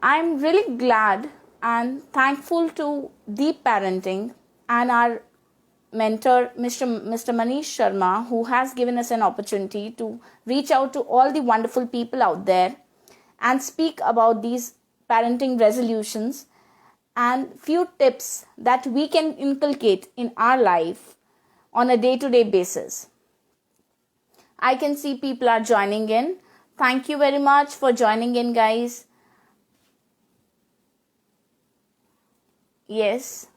I'm really glad and thankful to Deep Parenting and our mentor, Mr. Manish Sharma, who has given us an opportunity to reach out to all the wonderful people out there and speak about these parenting resolutions and few tips that we can inculcate in our life on a day-to-day basis. I can see people are joining in. Thank you very much for joining in, guys. Yes.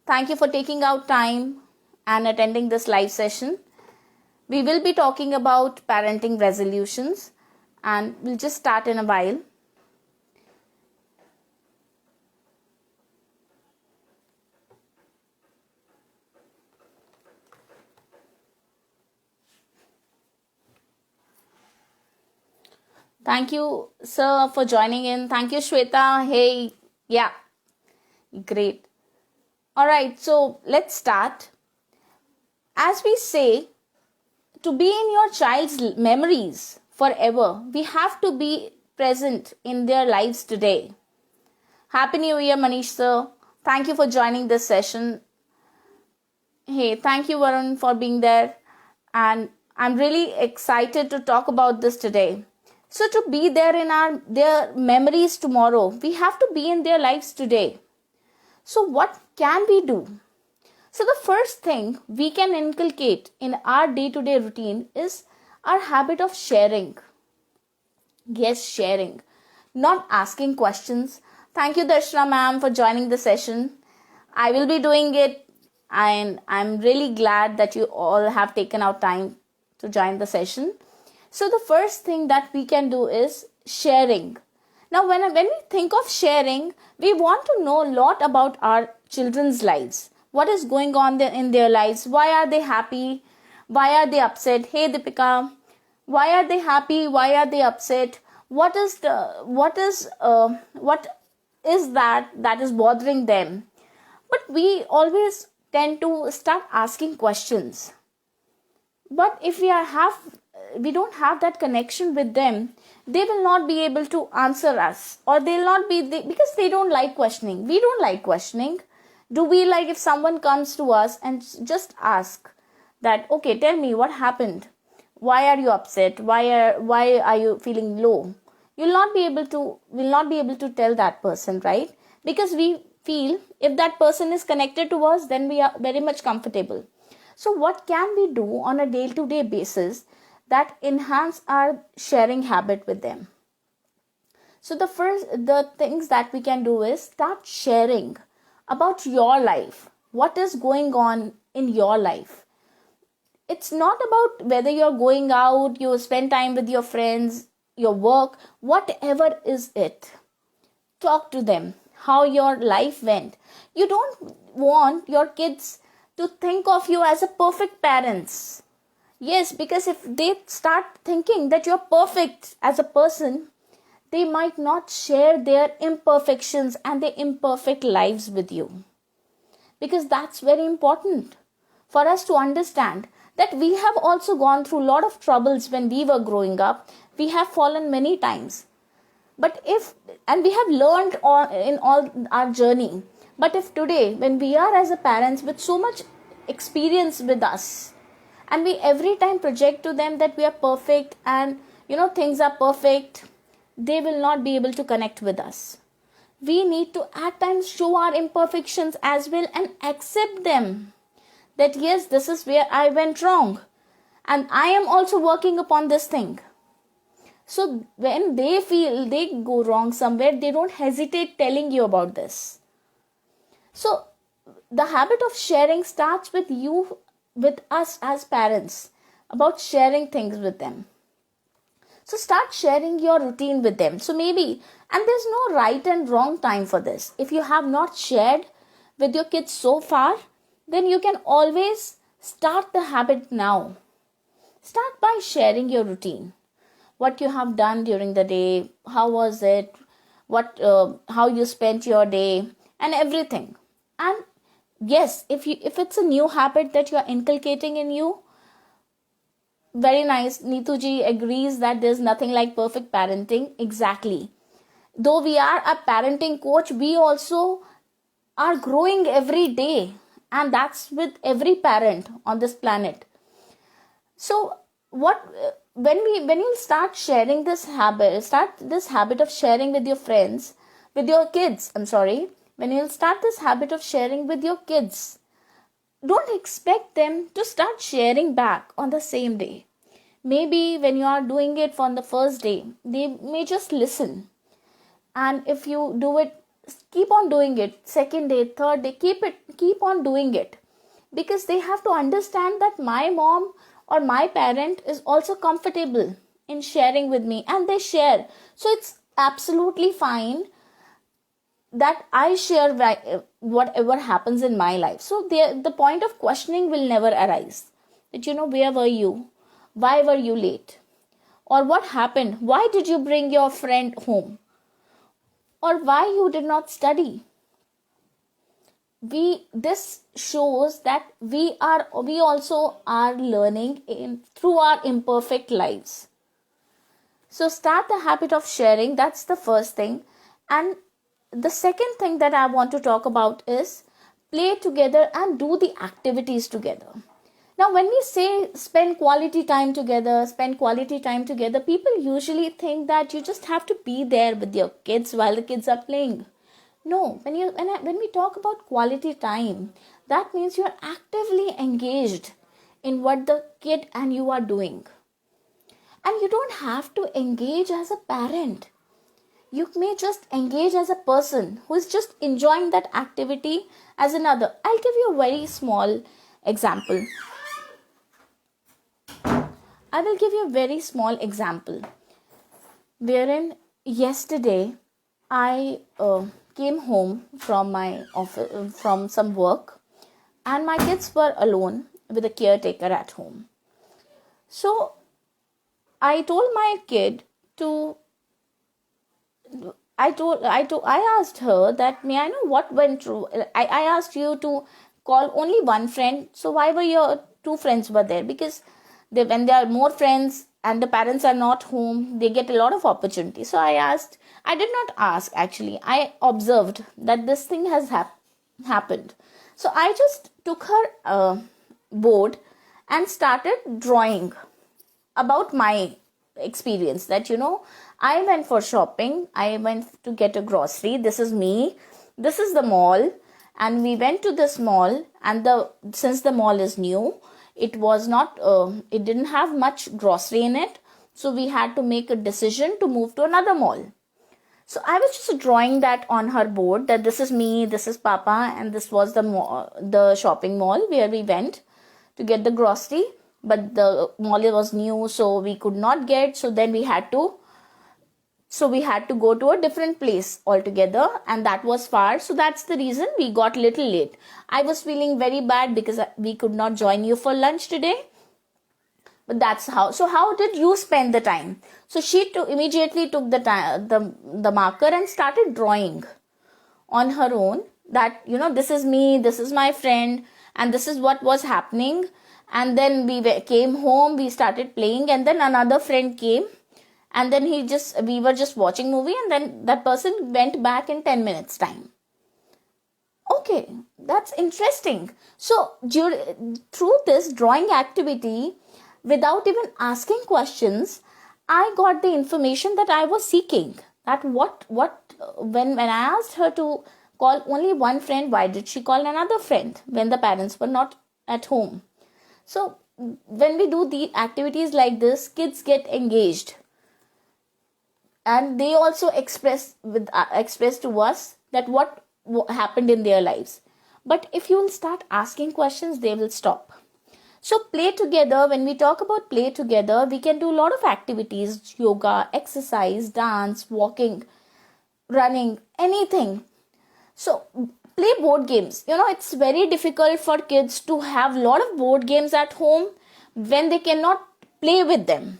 Thank you for taking out time and attending this live session. We will be talking about parenting resolutions and we'll just start in a while. Thank you, sir, for joining in. Thank you, Shweta. Hey, yeah, great. All right, so let's start. As we say, to be in your child's memories forever, we have to be present in their lives today. Happy New Year, Manish sir. Thank you for joining this session. Hey, thank you, Varun, for being there. And I'm really excited to talk about this today. So to be there in their memories tomorrow, we have to be in their lives today. So what can we do? So the first thing we can inculcate in our day-to-day routine is our habit of sharing. Yes, sharing. Not asking questions. Thank you, Darshana ma'am, for joining the session. I will be doing it and I'm really glad that you all have taken out time to join the session. So the first thing that we can do is sharing. Now, when we think of sharing, we want to know a lot about our children's lives. What is going on in their lives? Why are they happy? Why are they upset? Hey, Deepika, why are they happy? Why are they upset? What is that is bothering them? But we always tend to start asking questions. But if we don't have that connection with them, they will not be able to answer us, or they'll not be because they don't like questioning. We don't like questioning. Do we like if someone comes to us and just ask that, okay, tell me what happened? Why are you upset? Why are you feeling low? Will not be able to tell that person, right? Because we feel if that person is connected to us, then we are very much comfortable. So what can we do on a day-to-day basis that enhance our sharing habit with them? So the things that we can do is start sharing about your life. What is going on in your life? It's not about whether you're going out, you spend time with your friends, your work, whatever is it. Talk to them how your life went. You don't want your kids to think of you as a perfect parents. Yes, because if they start thinking that you're perfect as a person, they might not share their imperfections and their imperfect lives with you. Because that's very important for us to understand that we have also gone through a lot of troubles when we were growing up. We have fallen many times. And we have learned in all our journey. But if today, when we are as a parents with so much experience with us, and we every time project to them that we are perfect and things are perfect, they will not be able to connect with us. We need to at times show our imperfections as well and accept them. That yes, this is where I went wrong. And I am also working upon this thing. So when they feel they go wrong somewhere, they don't hesitate telling you about this. So the habit of sharing starts with you, with us as parents, about sharing things with them. So start sharing your routine with them. So maybe, and there's no right and wrong time for this. If you have not shared with your kids so far, then you can always start the habit now. Start by sharing your routine. What you have done during the day, how was it, how you spent your day, and everything. And yes, if it's a new habit that you are inculcating in you, Very nice. Neetu ji agrees that there's nothing like perfect parenting. Exactly. Though we are a parenting coach, we also are growing every day. And that's with every parent on this planet. So when you start sharing this habit, start this habit of sharing with your friends, with your kids, when you'll start this habit of sharing with your kids, don't expect them to start sharing back on the same day. Maybe when you are doing it on the first day, they may just listen. And if you do it, keep on doing it. Second day, third day, keep on doing it. Because they have to understand that my mom or my parent is also comfortable in sharing with me, and they share. So it's absolutely fine that I share whatever happens in my life. So the point of questioning will never arise. That, where were you? Why were you late? Or what happened? Why did you bring your friend home? Or why you did not study? This shows that we also are learning through our imperfect lives. So start the habit of sharing. That's the first thing. And the second thing that I want to talk about is play together and do the activities together. Now, when we say spend quality time together, people usually think that you just have to be there with your kids while the kids are playing. No, when we talk about quality time, that means you're actively engaged in what the kid and you are doing. And you don't have to engage as a parent. You may just engage as a person who is just enjoying that activity as another. I'll give you a very small example. I will give you a very small example. Wherein yesterday I came home from my office, from some work, and my kids were alone with a caretaker at home. So I told my kid to. I asked her that, may I know what went through? I asked you to call only one friend. So why were your two friends were there? Because when there are more friends and the parents are not home, they get a lot of opportunity. So I did not ask actually. I observed that this thing has happened. So I just took her board and started drawing about my experience that, I went for shopping. I went to get a grocery. This is me. This is the mall. And we went to this mall, and since the mall is new, it was not, it didn't have much grocery in it. So we had to make a decision to move to another mall. So I was just drawing that on her board that this is me, this is Papa, and this was the shopping mall where we went to get the grocery. But the mall was new, so we could not get. So then we had to go to a different place altogether, and that was far. So that's the reason we got little late. I was feeling very bad because we could not join you for lunch today. But that's how. So how did you spend the time? So she immediately took the marker and started drawing on her own that, this is me, this is my friend, and this is what was happening. And then we came home, we started playing, and then another friend came, and then we were just watching movie, and then that person went back in 10 minutes time. Okay, that's interesting. So through this drawing activity, without even asking questions, I got the information that I was seeking. That when I asked her to call only one friend, why did she call another friend when the parents were not at home? So when we do the activities like this, kids get engaged, and they also express to us that what happened in their lives. But if you will start asking questions, they will stop. So play together. When we talk about play together, we can do a lot of activities: yoga, exercise, dance, walking, running, anything. So play board games. It's very difficult for kids to have a lot of board games at home when they cannot play with them.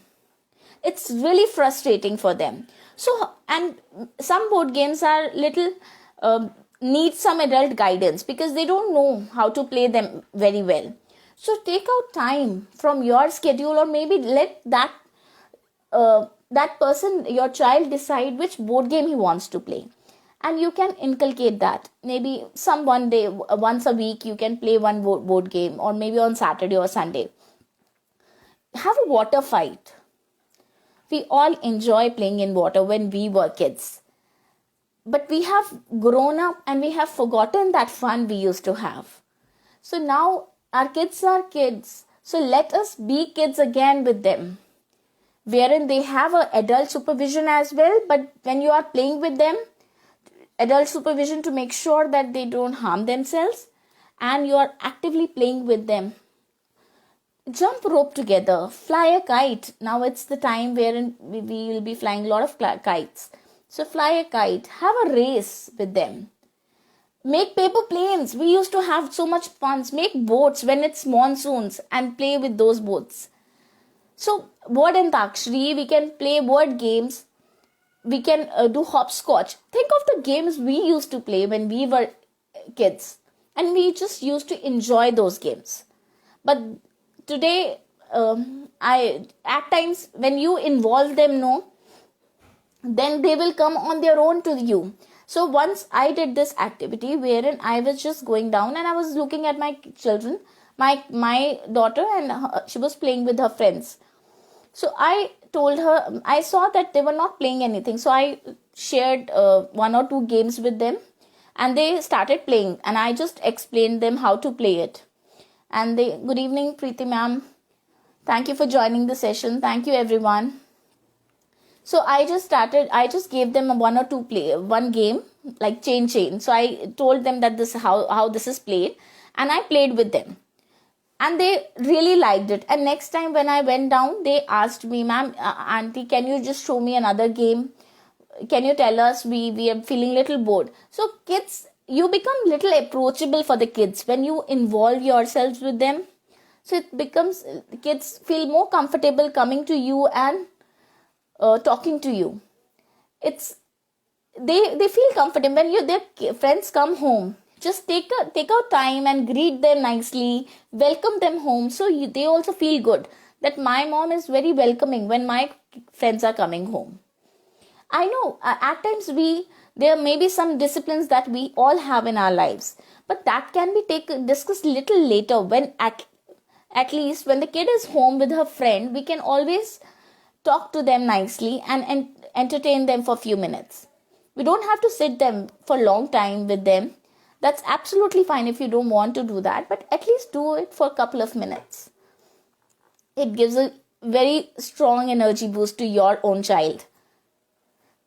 It's really frustrating for them. So, and some board games are little need some adult guidance because they don't know how to play them very well. So take out time from your schedule, or maybe let that person, your child, decide which board game he wants to play, and you can inculcate that. Maybe some one day, once a week, you can play one board game, or maybe on Saturday or Sunday. Have a water fight. We all enjoy playing in water when we were kids, but we have grown up and we have forgotten that fun we used to have. So now our kids are kids, so let us be kids again with them, wherein they have a adult supervision as well. But when you are playing with them, adult supervision to make sure that they don't harm themselves, and you are actively playing with them. Jump rope together, fly a kite. Now it's the time wherein we will be flying a lot of kites. So fly a kite, have a race with them. Make paper planes. We used to have so much fun. Make boats when it's monsoons and play with those boats. So word and Antakshari, we can play word games. We can do hopscotch. Think of the games we used to play when we were kids, and we just used to enjoy those games. But today, I at times when you involve them, no, then they will come on their own to you. So once I did this activity wherein I was just going down and I was looking at my children, my daughter, and she was playing with her friends. So I told her, I saw that they were not playing anything. So I shared one or two games with them, and they started playing, and I just explained them how to play it. And they, good evening, Preeti ma'am. Thank you for joining the session. Thank you, everyone. So I just gave them one game, like chain. So I told them that this is how this is played, and I played with them. And they really liked it. And next time when I went down, they asked me, ma'am, auntie, can you just show me another game? Can you tell us? We are feeling little bored. So kids, you become little approachable for the kids when you involve yourselves with them. So it becomes, kids feel more comfortable coming to you and talking to you. It's they feel comfortable when their friends come home. Just take out time and greet them nicely, welcome them home, so they also feel good that my mom is very welcoming when my friends are coming home. I know at times there may be some disciplines that we all have in our lives, but that can be discussed little later, when at least when the kid is home with her friend, we can always talk to them nicely and entertain them for a few minutes. We don't have to sit them for a long time with them. That's absolutely fine if you don't want to do that, but at least do it for a couple of minutes. It gives a very strong energy boost to your own child.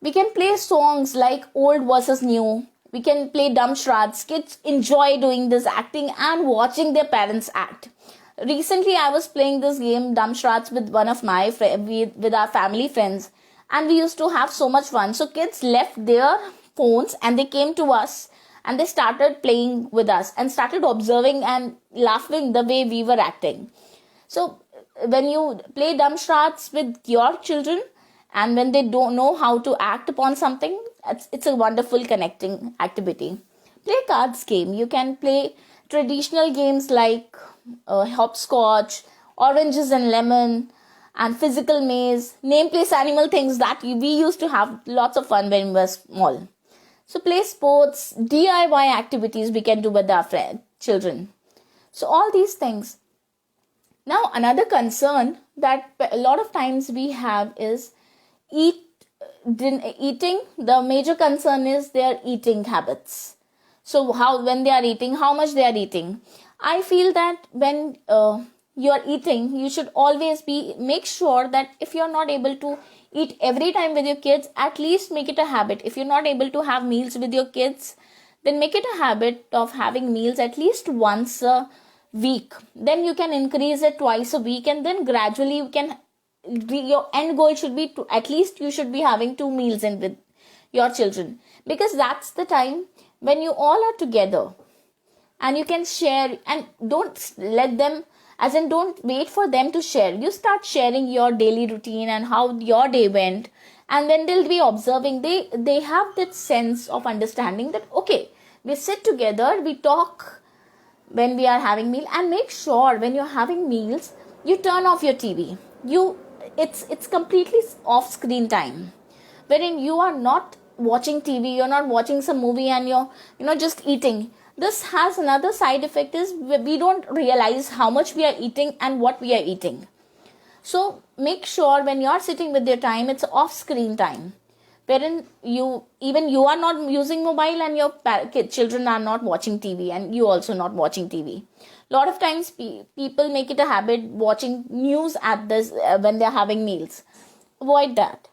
We can play songs like old versus new. We can play dumb charades. Kids enjoy doing this, acting and watching their parents act. Recently, I was playing this game, dumb charades, with one of my with our family friends, and we used to have so much fun. So kids left their phones and they came to us. And they started playing with us and started observing and laughing the way we were acting. So when you play dumb charades with your children, and when they don't know how to act upon something, it's a wonderful connecting activity. Play cards game. You can play traditional games like hopscotch, oranges and lemon, and physical maze, name, place, animal, things that we used to have lots of fun when we were small. So play sports, DIY activities we can do with our children. So all these things. Now another concern that a lot of times we have is eating. The major concern is their eating habits. So when they are eating, how much they are eating. I feel that when you are eating, you should always make sure that if you are not able to eat every time with your kids, at least make it a habit. If you're not able to have meals with your kids, then make it a habit of having meals at least once a week. Then you can increase it twice a week, and then gradually your end goal should be to at least you should be having 2 meals in with your children, because that's the time when you all are together and you can share. And don't let them, as in don't wait for them to share. You start sharing your daily routine and how your day went, and then they'll be observing. They have that sense of understanding that okay, we sit together, we talk when we are having meal. And make sure when you're having meals, you turn off your TV. It's completely off screen time, wherein you are not watching TV, you're not watching some movie, and you're just eating. This has another side effect, is we don't realize how much we are eating and what we are eating. So make sure when you're sitting with your time, it's off screen time, wherein you are not using mobile, and your children are not watching TV, and you also not watching TV. Lot of times people make it a habit watching news at this when they're having meals. Avoid that.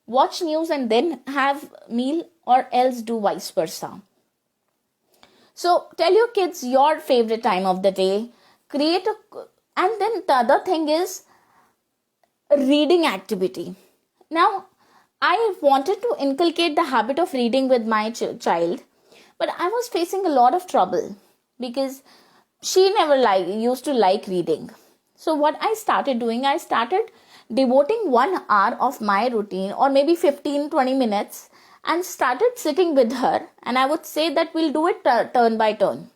Watch news and then have meal, or else do vice versa. So tell your kids your favorite time of the day. And then the other thing is reading activity. Now, I wanted to inculcate the habit of reading with my child, but I was facing a lot of trouble because she never used to like reading. So what I started doing, I started devoting 1 hour of my routine, or maybe 15-20 minutes, and started sitting with her, and I would say that we'll do it turn by turn.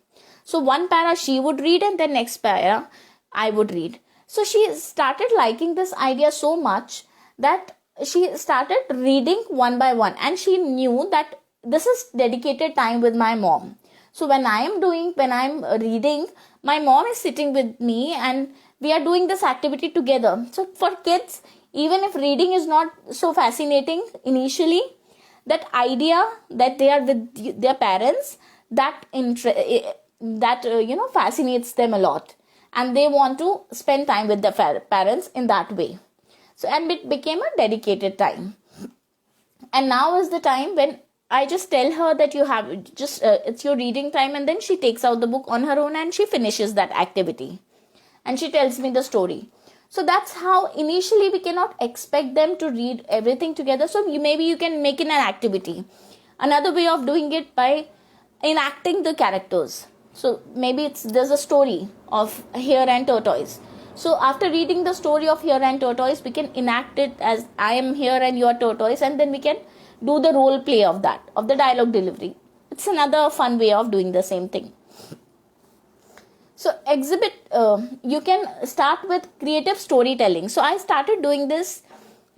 So one para she would read, and the next para I would read. So she started liking this idea so much that she started reading one by one, and she knew that this is dedicated time with my mom. So when I'm reading, my mom is sitting with me, and we are doing this activity together. So for kids, even if reading is not so fascinating initially, that idea that they are with their parents, that fascinates them a lot, and they want to spend time with their parents in that way. So, and it became a dedicated time. And now is the time when I just tell her that you have it's your reading time, and then she takes out the book on her own and she finishes that activity, and she tells me the story. So that's how initially we cannot expect them to read everything together. So maybe you can make it an activity. Another way of doing it by enacting the characters. So maybe there's a story of Hare and Tortoise. So after reading the story of Hare and Tortoise, we can enact it as I am Hare and you are Tortoise, and then we can do the role play of that, of the dialogue delivery. It's another fun way of doing the same thing. So you can start with creative storytelling. So I started doing this,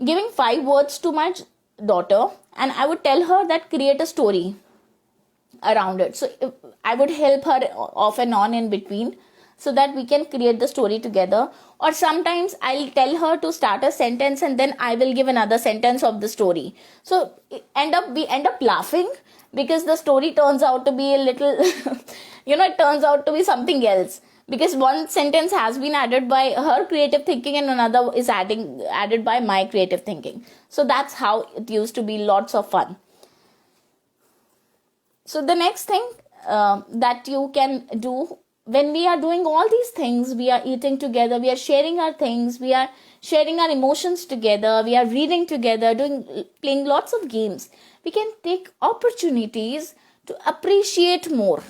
giving 5 words to my daughter, and I would tell her that create a story around it. So I would help her off and on in between, so that we can create the story together. Or sometimes I'll tell her to start a sentence, and then I will give another sentence of the story. So we end up laughing, because the story turns out to be a little, it turns out to be something else. Because one sentence has been added by her creative thinking, and another is added by my creative thinking. So that's how it used to be, lots of fun. So the next thing that you can do, when we are doing all these things, we are eating together, we are sharing our things, we are sharing our emotions together, we are reading together, playing lots of games, we can take opportunities to appreciate more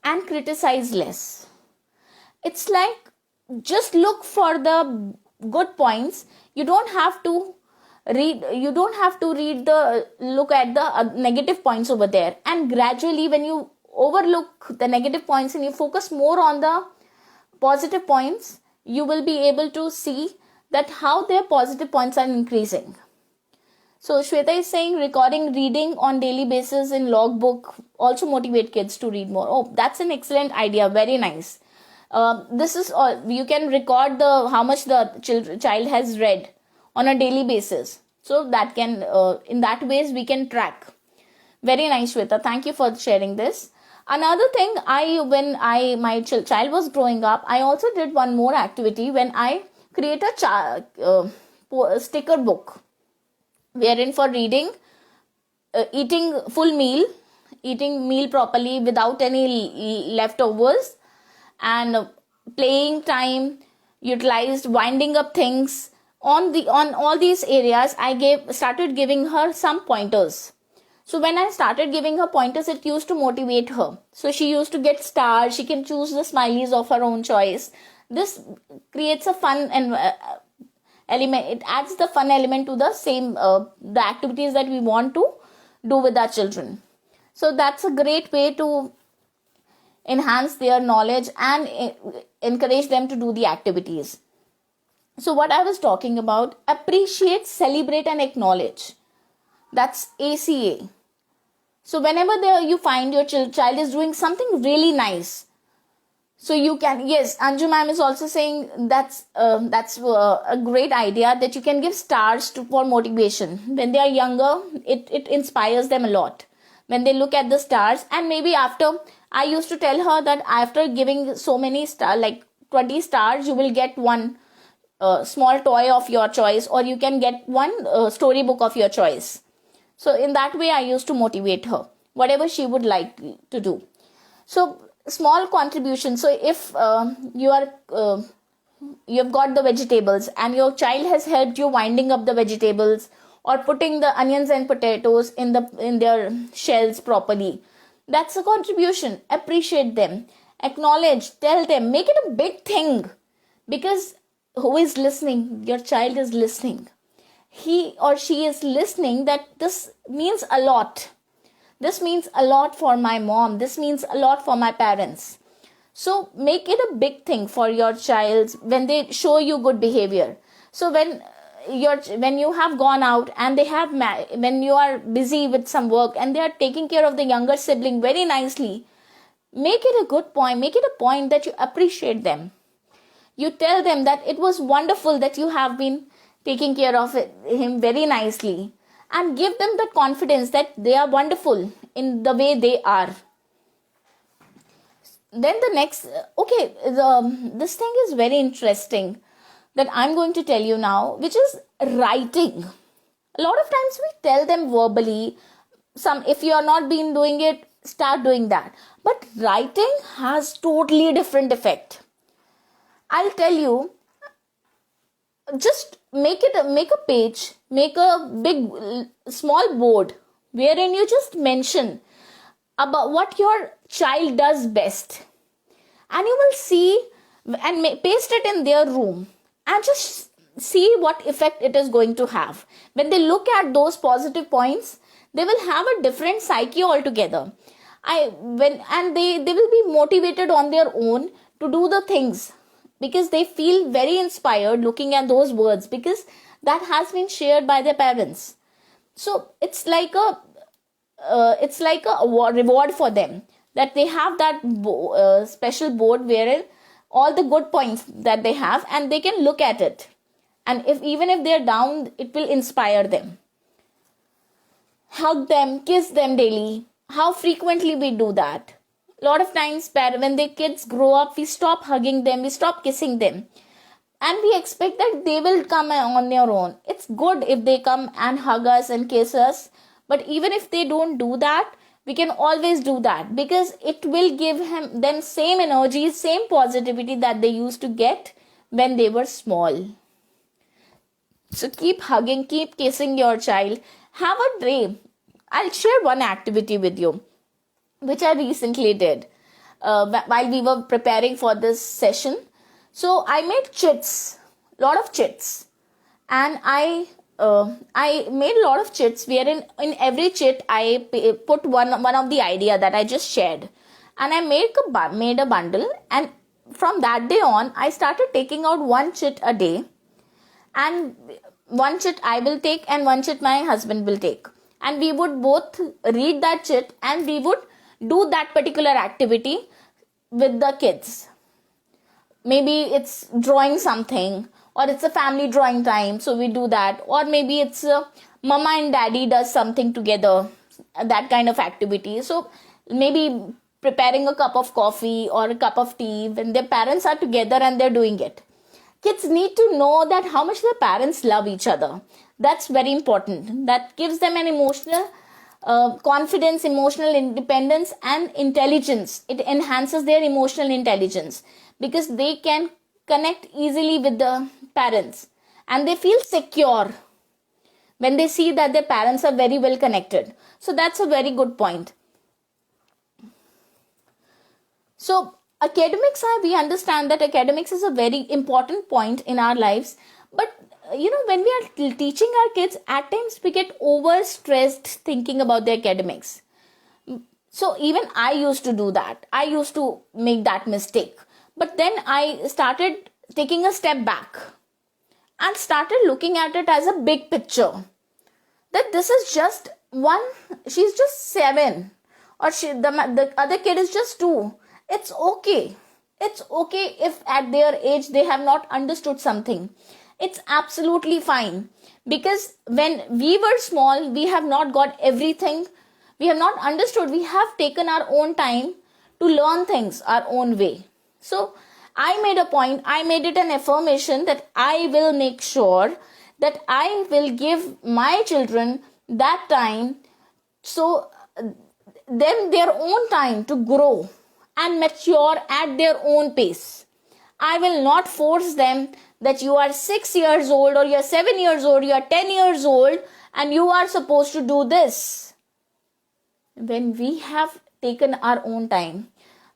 and criticize less. It's like, just look for the good points. You don't have to look at the negative points over there. And gradually, when you overlook the negative points and you focus more on the positive points, you will be able to see that how their positive points are increasing. So Shweta is saying recording reading on daily basis in logbook also motivate kids to read more. Oh, that's an excellent idea. Very nice. This is you can record how much the child has read on a daily basis. So that can in that ways we can track. Very nice, Shweta. Thank you for sharing this. Another thing, when my child was growing up, I also did one more activity when I create a sticker book, wherein for reading, eating meal properly without any leftovers, and playing time utilized, winding up things on all these areas. I started giving her some pointers. So when I started giving her pointers, it used to motivate her. So she used to get stars. She can choose the smileys of her own choice. This creates a fun element. It adds the fun element to the activities that we want to do with our children. So that's a great way to enhance their knowledge, and encourage them to do the activities. So what I was talking about, appreciate, celebrate, and acknowledge. That's ACA. So whenever you find your child is doing something really nice, so you can, yes, Anju ma'am is also saying that's a great idea, that you can give stars for motivation. When they are younger, it inspires them a lot. When they look at the stars, and maybe after, I used to tell her that after giving so many stars, like 20 stars, you will get one small toy of your choice, or you can get one storybook of your choice. So in that way, I used to motivate her, whatever she would like to do. So small contribution. So if you've got the vegetables and your child has helped you winding up the vegetables or putting the onions and potatoes in their shells properly, that's a contribution. Appreciate them, acknowledge, tell them, make it a big thing, because who is listening? Your child is listening. He or she is listening that this means a lot. This means a lot for my mom. This means a lot for my parents. So make it a big thing for your child when they show you good behavior. So when you have gone out and when you are busy with some work and they are taking care of the younger sibling very nicely, make it a good point. Make it a point that you appreciate them. You tell them that it was wonderful that you have been taking care of him very nicely, and give them the confidence that they are wonderful in the way they are. Then the next, this thing is very interesting that I'm going to tell you now, which is writing. A lot of times we tell them verbally, if you are not been doing it, start doing that. But writing has totally different effect. I'll tell you, just make a page, make a big small board wherein you just mention about what your child does best, and you will see, and paste it in their room, and just see what effect it is going to have. When they look at those positive points, they will have a different psyche altogether. They will be motivated on their own to do the things, because they feel very inspired looking at those words, because that has been shared by their parents. So it's like a reward for them, that they have that special board wherein all the good points that they have, and they can look at it, and even if they're down, it will inspire them. Hug them, kiss them daily. How frequently we do that? A lot of times when the kids grow up, we stop hugging them, we stop kissing them, and we expect that they will come on their own. It's good if they come and hug us and kiss us, but even if they don't do that, we can always do that, because it will give them same energy, same positivity that they used to get when they were small. So keep hugging, keep kissing your child. Have a day. I'll share one activity with you, which I recently did while we were preparing for this session. So I made chits, lot of chits, and I made a lot of chits wherein in every chit I put one of the idea that I just shared, and I made a bundle, and from that day on I started taking out one chit a day, and one chit I will take and one chit my husband will take, and we would both read that chit and we would do that particular activity with the kids. Maybe it's drawing something, or it's a family drawing time, so we do that, or maybe it's mama and daddy does something together, that kind of activity. So maybe preparing a cup of coffee or a cup of tea when their parents are together and they're doing it. Kids need to know that how much their parents love each other. That's very important. That gives them an emotional confidence, emotional independence, and intelligence. It enhances their emotional intelligence, because they can connect easily with the parents, and they feel secure when they see that their parents are very well connected. So that's a very good point. So we understand that academics is a very important point in our lives, but when we are teaching our kids, at times we get overstressed thinking about the academics. So even I used to do that. I used to make that mistake. But then I started taking a step back and started looking at it as a big picture. That this is just one, she's just 7, or the other kid is just 2. It's okay. It's okay if at their age they have not understood something. It's absolutely fine. Because when we were small, we have not got everything. We have not understood. We have taken our own time to learn things our own way. So I made a point, I made it an affirmation that I will make sure that I will give my children that time, so them their own time to grow and mature at their own pace. I will not force them that you are 6 years old or you are 7 years old, you are 10 years old and you are supposed to do this. When we have taken our own time.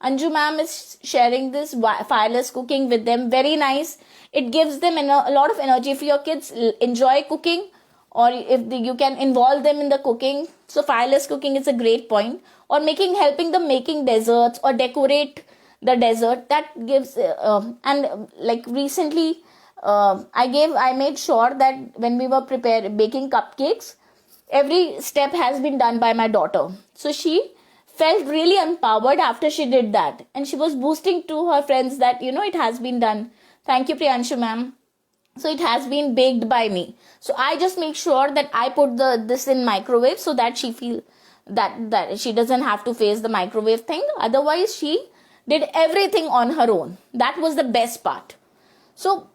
Anju ma'am is sharing this fireless cooking with them. Very nice. It gives them a lot of energy. If your kids enjoy cooking, or if you can involve them in the cooking, so fireless cooking is a great point. Or helping them making desserts or decorate the dessert, that gives like recently I made sure that when we were baking cupcakes, every step has been done by my daughter. So she felt really empowered after she did that, and she was boasting to her friends that it has been done. Thank you, Priyanshu ma'am. So it has been baked by me. So I just make sure that I put this in microwave so that she feel that she doesn't have to face the microwave thing. Otherwise, she did everything on her own. That was the best part. So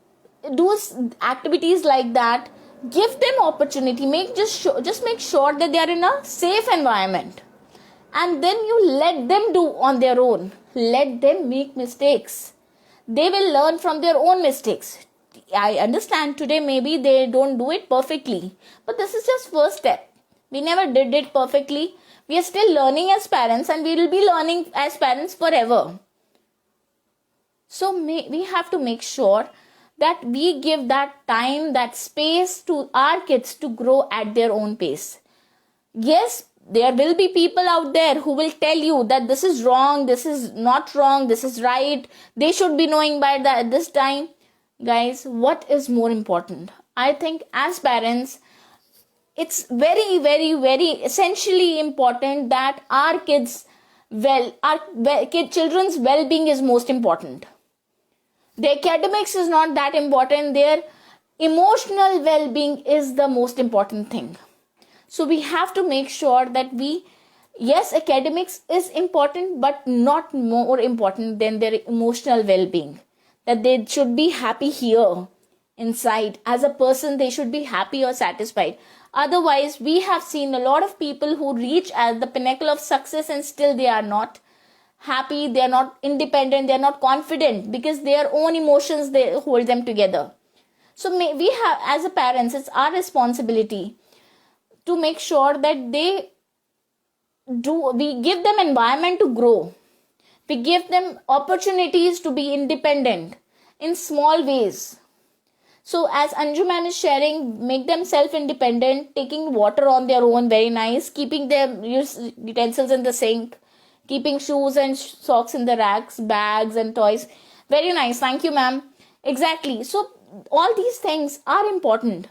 do activities like that. Give them opportunity. Just make sure that they are in a safe environment. And then you let them do on their own. Let them make mistakes. They will learn from their own mistakes. I understand today maybe they don't do it perfectly. But this is just first step. We never did it perfectly. We are still learning as parents, and we will be learning as parents forever. So we have to make sure that we give that time, that space to our kids to grow at their own pace. Yes, there will be people out there who will tell you that this is wrong, this is not wrong, this is right, they should be knowing by this time. Guys, what is more important? I think as parents, it's very, very, very essentially important that our children's well-being is most important. The academics is not that important. Their emotional well-being is the most important thing. So we have to make sure that yes, academics is important, but not more important than their emotional well-being. That they should be happy here inside. As a person, they should be happy or satisfied. Otherwise, we have seen a lot of people who reach at the pinnacle of success and still they are not happy, they are not independent, they are not confident, because their own emotions, they hold them together. So we have, as a parents, it's our responsibility to make sure that we give them environment to grow. We give them opportunities to be independent in small ways. So as Anju ma'am is sharing, make them self-independent, taking water on their own, very nice, keeping their utensils in the sink, keeping shoes and socks in the racks, bags and toys. Very nice. Thank you, ma'am. Exactly. So all these things are important.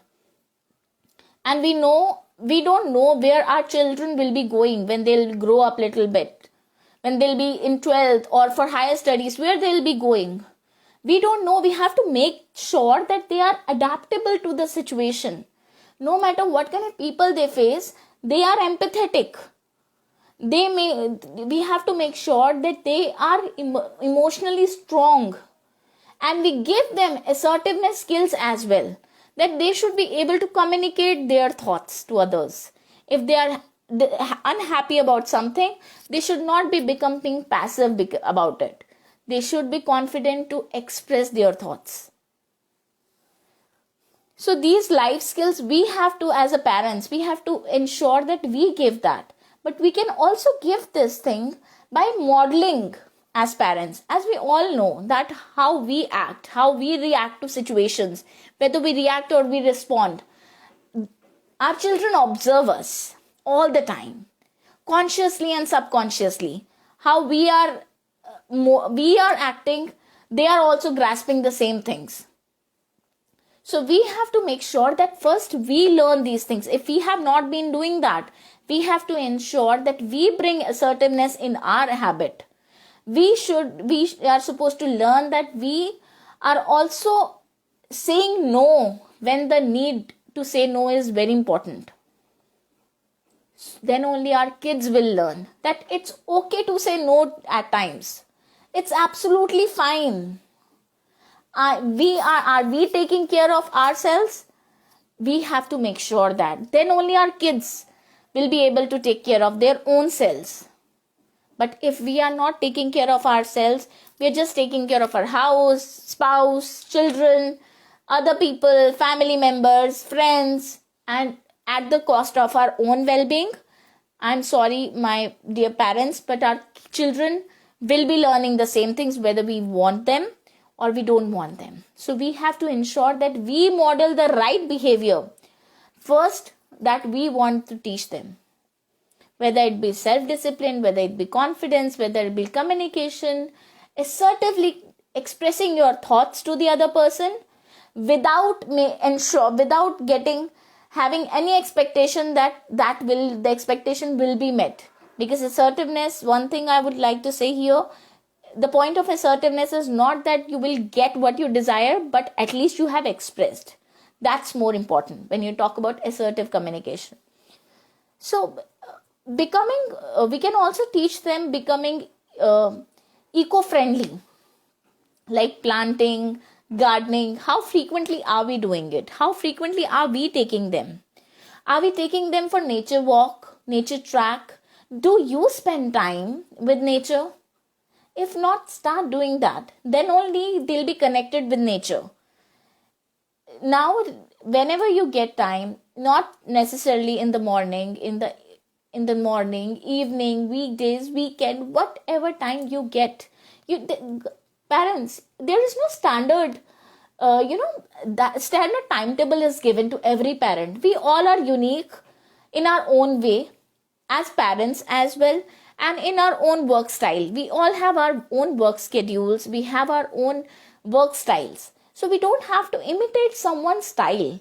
And we don't know where our children will be going when they'll grow up a little bit. When they'll be in 12th or for higher studies, where they'll be going. We don't know. We have to make sure that they are adaptable to the situation. No matter what kind of people they face, they are empathetic. We have to make sure that they are emotionally strong. And we give them assertiveness skills as well. That they should be able to communicate their thoughts to others. If they are unhappy about something, they should not be becoming passive about it. They should be confident to express their thoughts. So these life skills we have to, as a parents, we have to ensure that we give that. But we can also give this thing by modeling as parents. As we all know that how we act, how we react to situations, whether we react or we respond. Our children observe us all the time. consciously and subconsciously. How we are acting, they are also grasping the same things. So we have to make sure that first we learn these things. If we have not been doing that, we have to ensure that we bring assertiveness in our habit. We are supposed to learn that we are also saying no when the need to say no is very important. Then only our kids will learn that it's okay to say no at times. It's absolutely fine. Are we taking care of ourselves? We have to make sure that. Then only our kids will be able to take care of their own selves. But if we are not taking care of ourselves, we are just taking care of our house, spouse, children, other people, family members, friends, and at the cost of our own well-being. I'm sorry, my dear parents, but our children will be learning the same things whether we want them or we don't want them. So we have to ensure that we model the right behavior first that we want to teach them. Whether it be self-discipline, whether it be confidence, whether it be communication, assertively expressing your thoughts to the other person without having any expectation that the expectation will be met. Because assertiveness, one thing I would like to say here, the point of assertiveness is not that you will get what you desire, but at least you have expressed. That's more important when you talk about assertive communication. So we can also teach them becoming eco-friendly, like planting, gardening. How frequently are we doing it? How frequently are we taking them? Are we taking them for nature walk, nature track? Do you spend time with nature? If not, start doing that. Then only they'll be connected with nature. Now, whenever you get time, not necessarily in the morning, in the morning, evening, weekdays, weekend, whatever time you get, parents, there is no standard. That standard timetable is given to every parent. We all are unique in our own way, as parents as well, and in our own work style. We all have our own work schedules. We have our own work styles. So we don't have to imitate someone's style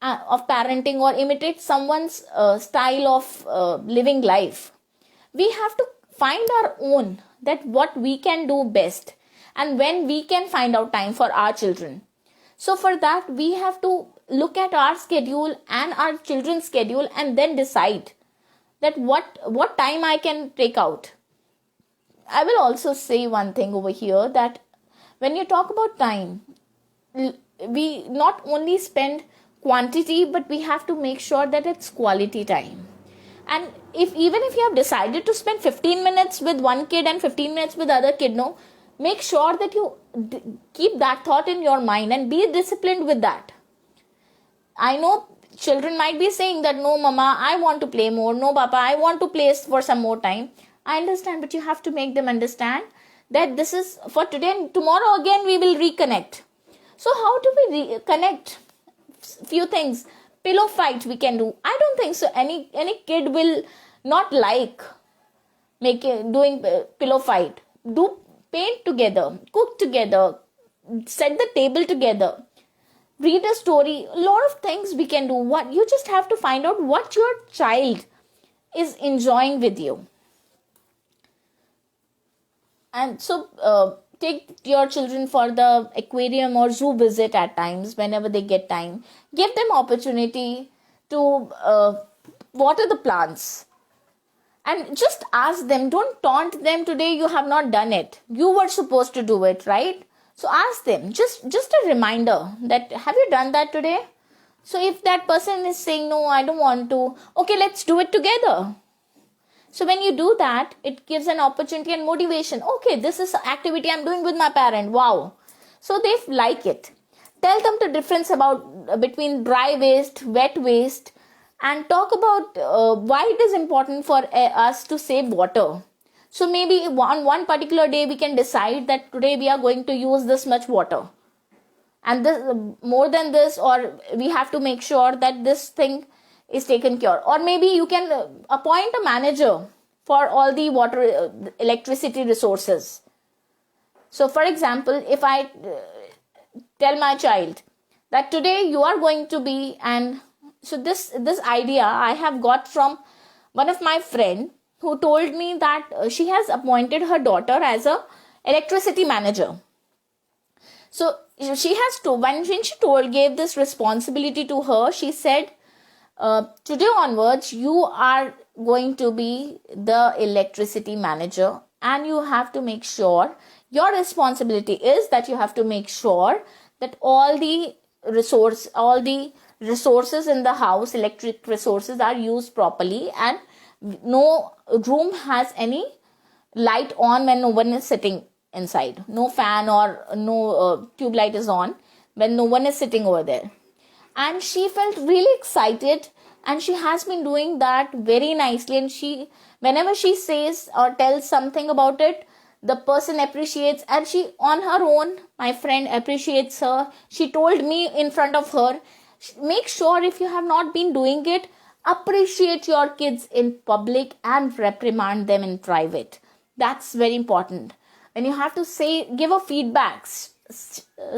of parenting or imitate someone's style of living life. We have to find our own, that what we can do best and when we can find out time for our children. So for that, we have to look at our schedule and our children's schedule and then decide that what time I can take out. I will also say one thing over here, that when you talk about time, we not only spend quantity, but we have to make sure that it's quality time. And even if you have decided to spend 15 minutes with one kid and 15 minutes with other kid, no, make sure that you keep that thought in your mind and be disciplined with that. I know children might be saying that, no mama, I want to play more, no papa, I want to play for some more time. I understand, but you have to make them understand that this is for today and tomorrow again we will reconnect. So how do we reconnect? Few things. Pillow fight we can do. I don't think so any kid will not like doing pillow fight. Do paint together, cook together, set the table together, read a story. A lot of things we can do. What you just have to find out what your child is enjoying with you. And so take your children for the aquarium or zoo visit at times whenever they get time. Give them opportunity to water the plants. And just ask them, don't taunt them, today you have not done it. You were supposed to do it, right? So ask them, just a reminder that, have you done that today? So if that person is saying, no, I don't want to, okay, let's do it together. So when you do that, it gives an opportunity and motivation. Okay, this is an activity I'm doing with my parent. Wow. So they like it. Tell them the difference between dry waste, wet waste, and talk about why it is important for us to save water. So maybe on one particular day, we can decide that today we are going to use this much water. And this more than this, or we have to make sure that this thing is taken care. Or maybe you can appoint a manager for all the water, electricity resources. So for example, if I tell my child that today you are going to be, and so this idea I have got from one of my friend, who told me that she has appointed her daughter as a electricity manager. So she has to, when she gave this responsibility to her, she said, today onwards you are going to be the electricity manager, and you have to make sure, your responsibility is that you have to make sure that all the resources in the house, electric resources, are used properly, and no room has any light on when no one is sitting inside. No fan or no tube light is on when no one is sitting over there. And she felt really excited, and she has been doing that very nicely. And she, whenever she says or tells something about it, the person appreciates, and she on her own, my friend appreciates her. She told me in front of her, make sure if you have not been doing it, appreciate your kids in public and reprimand them in private. That's very important. When you have to say, give a feedback,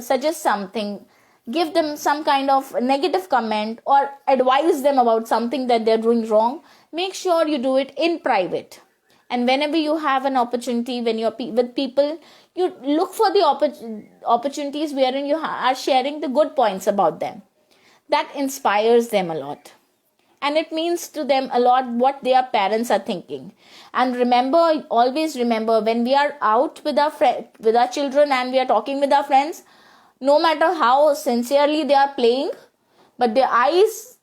suggest something, give them some kind of negative comment, or advise them about something that they're doing wrong, make sure you do it in private. And whenever you have an opportunity, when you're with people, you look for the opportunities wherein you are sharing the good points about them. That inspires them a lot. And it means to them a lot what their parents are thinking. And remember, always remember, when we are out with our children and we are talking with our friends, no matter how sincerely they are playing, but their ears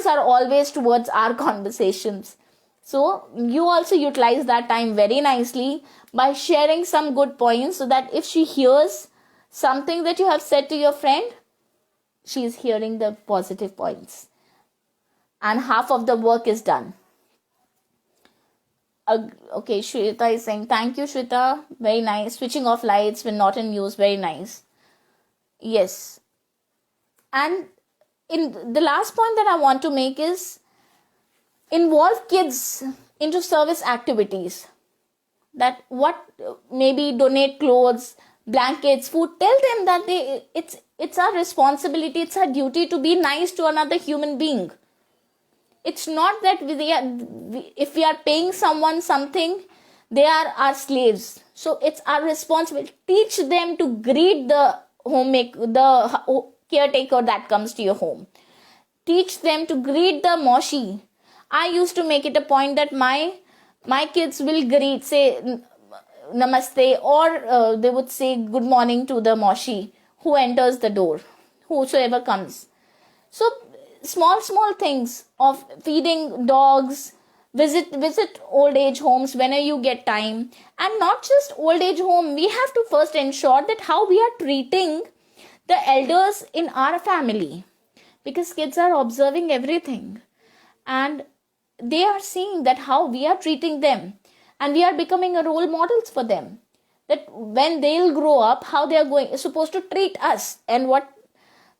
are always towards our conversations. So you also utilize that time very nicely by sharing some good points, so that if she hears something that you have said to your friend, she is hearing the positive points. And half of the work is done. Okay, Shweta is saying, thank you, Shweta. Very nice. Switching off lights when not in use. Very nice. Yes. And in the last point that I want to make is, involve kids into service activities. That what, maybe donate clothes, blankets, food. Tell them that it's our responsibility, it's our duty to be nice to another human being. It's not that if we are paying someone something, they are our slaves. So it's our responsibility. Teach them to greet the the caretaker that comes to your home. Teach them to greet the moshi. I used to make it a point that my kids will greet, say namaste, or they would say good morning to the moshi who enters the door, whosoever comes. So small things of feeding dogs, visit old age homes whenever you get time. And not just old age home, we have to first ensure that how we are treating the elders in our family, because kids are observing everything and they are seeing that how we are treating them, and we are becoming a role models for them, that when they'll grow up, how they are supposed to treat us and what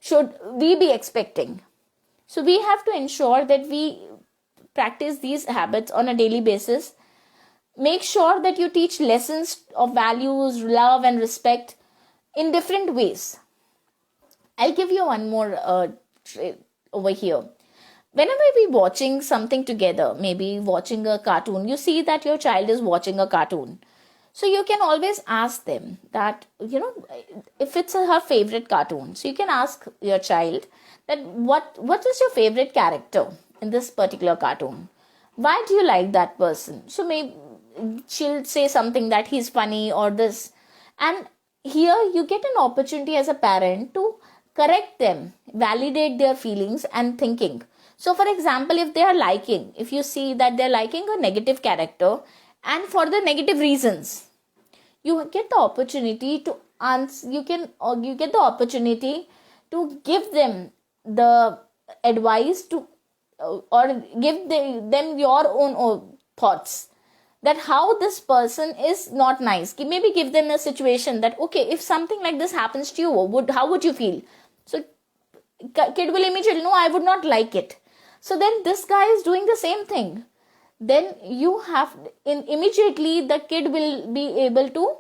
should we be expecting. So we have to ensure that we practice these habits on a daily basis. Make sure that you teach lessons of values, love and respect in different ways. I'll give you one more over here. Whenever we watching something together, maybe watching a cartoon, you see that your child is watching a cartoon. So you can always ask them that, if it's her favorite cartoon. So you can ask your child that what is your favorite character in this particular cartoon? Why do you like that person? So maybe she'll say something that he's funny or this. And here you get an opportunity as a parent to correct them, validate their feelings and thinking. So for example, if you see that they're liking a negative character and for the negative reasons, you get the opportunity to answer, you get the opportunity to give them the advice to or give them your own thoughts, that how this person is not nice. Maybe give them a situation that, okay, if something like this happens to you, how would you feel? So kid will immediately know, I would not like it. So then this guy is doing the same thing. Then you have immediately the kid will be able to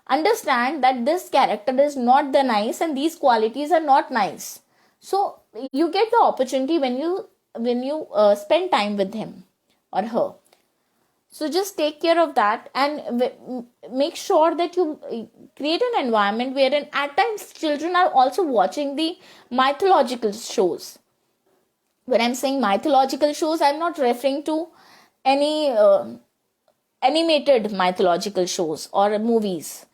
understand that this character is not the nice and these qualities are not nice. So you get the opportunity when you spend time with him or her. So just take care of that, and make sure that you create an environment wherein at times children are also watching the mythological shows. When I'm saying mythological shows, I'm not referring to any animated mythological shows or movies.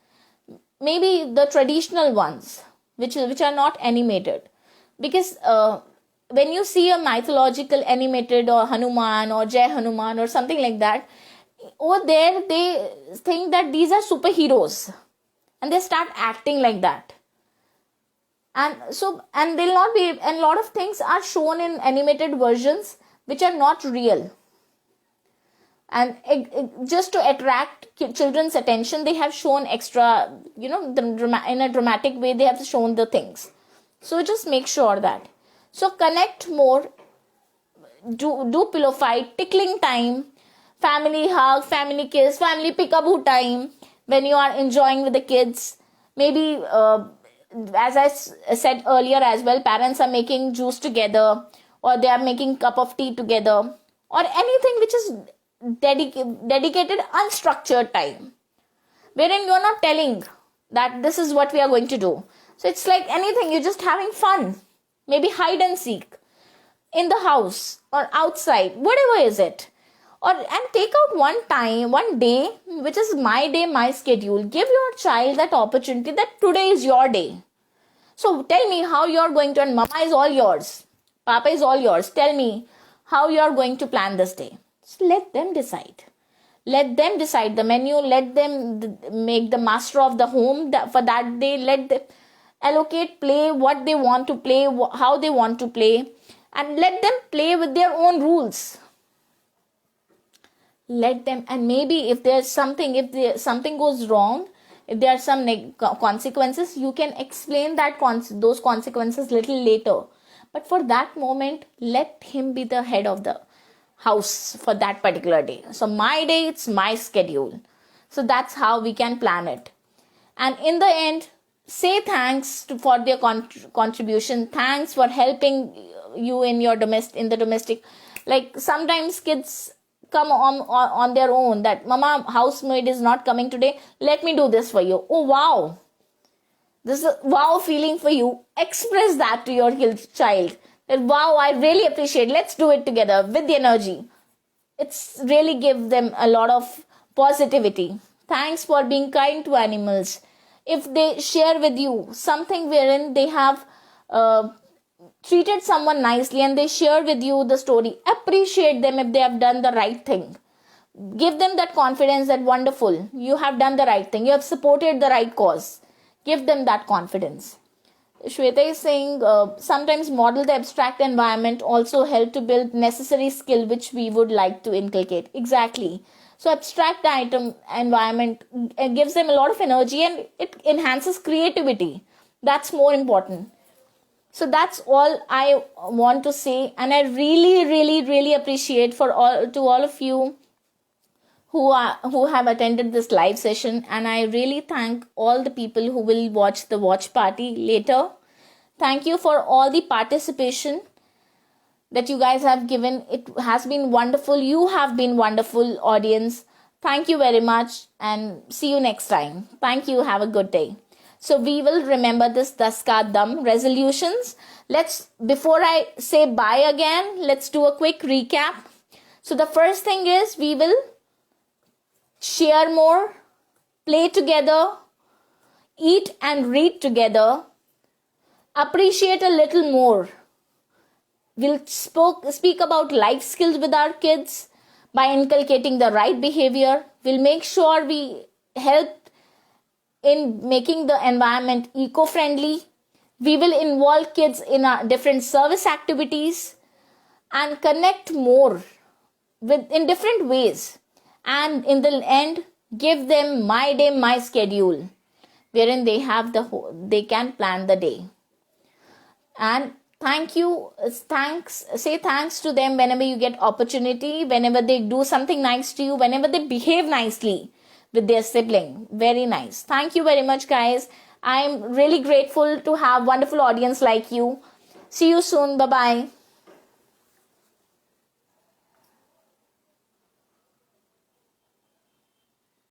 Maybe the traditional ones, which are not animated. Because when you see a mythological animated or Hanuman or Jai Hanuman or something like that, over there they think that these are superheroes and they start acting like that. And they'll not be, and a lot of things are shown in animated versions which are not real. And just to attract children's attention, they have shown extra, in a dramatic way, they have shown the things. So just make sure that. So connect more, do pillow fight, tickling time, family hug, family kiss, family peekaboo time when you are enjoying with the kids. Maybe, as I said earlier as well, parents are making juice together, or they are making cup of tea together, or anything which is dedicated unstructured time, wherein you're not telling that this is what we are going to do. So it's like anything, you're just having fun. Maybe hide and seek in the house or outside, whatever is it. And take out one day, which is my day, my schedule. Give your child that opportunity that today is your day. So tell me how you're going to, and mama is all yours, papa is all yours. Tell me how you're going to plan this day. So let them decide. Let them decide the menu. Let them make the master of the home for that day. Let them allocate, play what they want to play, how they want to play, and let them play with their own rules. Let them, and maybe if something goes wrong, if there are some consequences, you can explain those consequences little later. But for that moment, let him be the head of the house for that particular day. So my day, it's my schedule. So that's how we can plan it. And in the end, say thanks for their contribution. Thanks for helping you in the domestic. Like sometimes kids come on their own, that mama, housemaid is not coming today, let me do this for you. Oh wow, this is a wow feeling for you. Express that to your child, that wow, I really appreciate, let's do it together with the energy. It's really give them a lot of positivity. Thanks for being kind to animals. If they share with you something wherein they have treated someone nicely and they share with you the story, appreciate them if they have done the right thing. Give them that confidence that wonderful, you have done the right thing, you have supported the right cause. Give them that confidence. Shweta is saying sometimes model the abstract environment also help to build necessary skill which we would like to inculcate. Exactly. So abstract item environment gives them a lot of energy and it enhances creativity. That's more important. So that's all I want to say, and I really, really, really appreciate all of you who have attended this live session, and I really thank all the people who will watch the watch party later. Thank you for all the participation that you guys have given. It has been wonderful. You have been wonderful, audience. Thank you very much, and see you next time. Thank you. Have a good day. So we will remember this 10 ka dam resolutions. Before I say bye again, let's do a quick recap. So the first thing is we will share more, play together, eat and read together, appreciate a little more. We'll speak about life skills with our kids by inculcating the right behavior. We'll make sure we help in making the environment eco-friendly. We will involve kids in our different service activities and connect more in different ways. And in the end, give them my day, my schedule, wherein they can plan the day. And thank you, thanks, say thanks to them whenever you get opportunity, whenever they do something nice to you, whenever they behave nicely with their sibling. Very nice. Thank you very much, guys. I'm really grateful to have wonderful audience like you. See you soon. Bye bye.